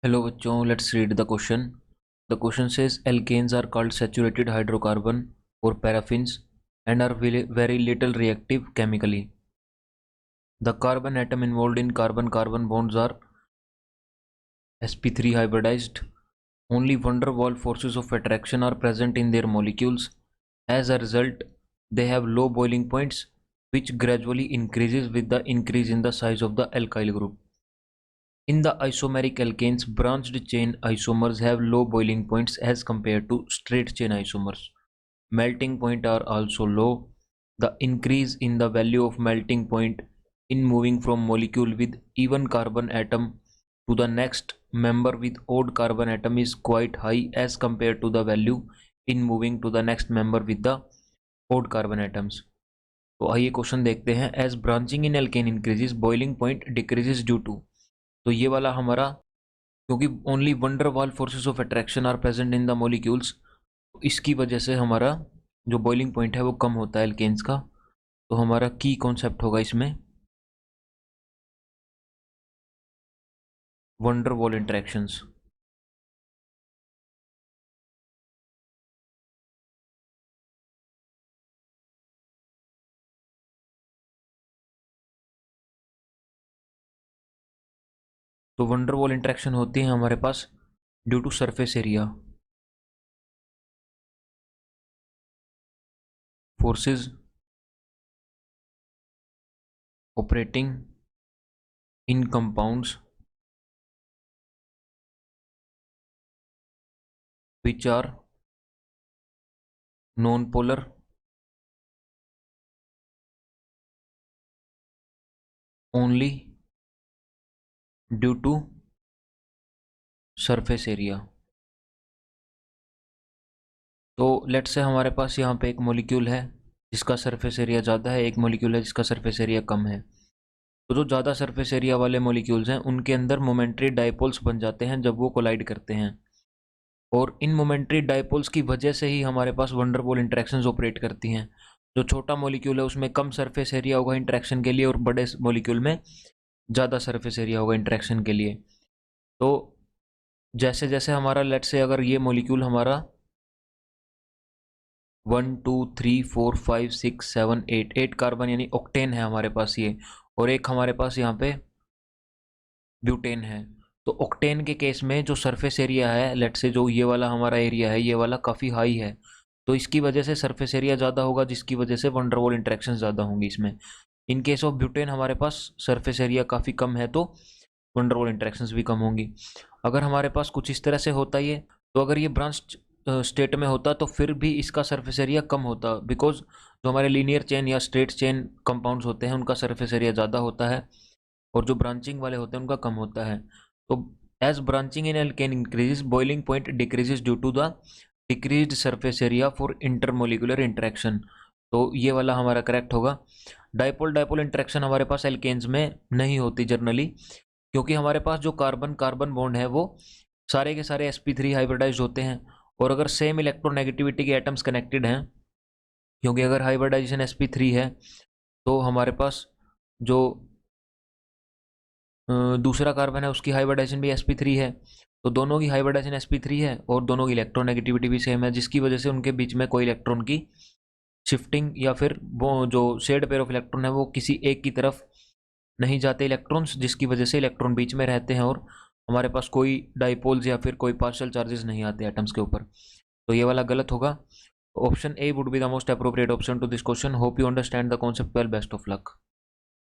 Hello बच्चों, let's read the question. The question says alkanes are called saturated hydrocarbon or paraffins and are very little reactive chemically. The carbon atom involved in carbon-carbon bonds are sp3 hybridized. Only van der Waals forces of attraction are present in their molecules. As a result, they have low boiling points, which gradually increases with the increase in the size of the alkyl group. In the isomeric alkanes, branched chain isomers have low boiling points as compared to straight chain isomers. Melting point are also low. The increase in the value of melting point in moving from molecule with even carbon atom to the next member with odd carbon atom is quite high as compared to the value in moving to the next member with the odd carbon atoms. तो आइए question देखते हैं. As branching in alkane increases boiling point decreases due to. तो ये वाला हमारा, क्योंकि only van der Waals forces of attraction are present in the molecules, इसकी वजह से हमारा जो बॉइलिंग पॉइंट है वो कम होता है एल्केन्स का. तो हमारा की कॉन्सेप्ट होगा इसमें वंडर वॉल इंटरेक्शंस. तो वंडर वॉल इंटरेक्शन होती है हमारे पास due to surface area forces operating in compounds which are non-polar only due to surface area. तो लेट्स से हमारे पास यहाँ पे एक मॉलिक्यूल है जिसका सरफेस एरिया ज़्यादा है, एक मॉलिक्यूल है जिसका सरफेस एरिया कम है. तो जो ज़्यादा सरफेस एरिया वाले मॉलिक्यूल्स हैं उनके अंदर मोमेंट्री डायपोल्स बन जाते हैं जब वो कोलाइड करते हैं, और इन मोमेंट्री डायपोल्स की वजह से ही हमारे पास वंडर वॉल इंटरेक्शंस ऑपरेट करती हैं. जो छोटा मॉलिक्यूल है उसमें कम सरफेस एरिया होगा इंटरेक्शन के लिए, और बड़े मॉलिक्यूल में ज़्यादा सरफेस एरिया होगा इंटरेक्शन के लिए. तो जैसे जैसे हमारा लेट्स से अगर ये मॉलिक्यूल हमारा 1 2 3 4 5 6 7 8 कार्बन यानी ऑक्टेन है हमारे पास ये, और एक हमारे पास यहाँ पे ब्यूटेन है. तो ऑक्टेन के केस में जो सरफेस एरिया है, लेट्स से जो ये वाला हमारा एरिया है ये वाला काफ़ी हाई है, तो इसकी वजह से सरफेस एरिया ज़्यादा होगा जिसकी वजह से वंडर वॉल इंटरेक्शन ज़्यादा होंगी इसमें. इन केस ऑफ ब्यूटेन हमारे पास सरफेस एरिया काफ़ी कम है तो वंडर वॉल इंटरेक्शंस भी कम होंगी. अगर हमारे पास कुछ इस तरह से होता ये, तो अगर ये ब्रांच स्टेट में होता तो फिर भी इसका सरफेस एरिया कम होता, बिकॉज जो हमारे लीनियर चेन या स्ट्रेट चेन कंपाउंड्स होते हैं उनका सरफेस एरिया ज़्यादा होता है और जो ब्रांचिंग वाले होते हैं उनका कम होता है. तो as branching in alkane increases boiling point decreases due to the decreased surface area for intermolecular interaction. तो ये वाला हमारा करेक्ट होगा. डाइपोल डाइपोल इंटरेक्शन हमारे पास एल्केन्स में नहीं होती जनरली, क्योंकि हमारे पास जो कार्बन कार्बन बॉन्ड है वो सारे के सारे sp3 हाइब्रिडाइज होते हैं, और अगर सेम इलेक्ट्रोनेगेटिविटी के एटम्स कनेक्टेड हैं, क्योंकि अगर हाइब्रिडाइजेशन sp3 है तो हमारे पास जो दूसरा कार्बन है उसकी हाइब्रिडाइजेशन भी sp3 है, तो दोनों की हाइब्रिडाइजेशन sp3 है और दोनों की इलेक्ट्रोनेगेटिविटी भी सेम है, जिसकी वजह से उनके बीच में कोई इलेक्ट्रॉन की शिफ्टिंग या फिर वो जो शेड पेयर ऑफ इलेक्ट्रॉन है वो किसी एक की तरफ नहीं जाते इलेक्ट्रॉन्स, जिसकी वजह से इलेक्ट्रॉन बीच में रहते हैं और हमारे पास कोई डाइपोल्स या फिर कोई पार्शियल चार्जेस नहीं आते एटम्स के ऊपर. तो ये वाला गलत होगा. Option A would be the most appropriate option to this question. Hope you understand the concept well. Best of luck.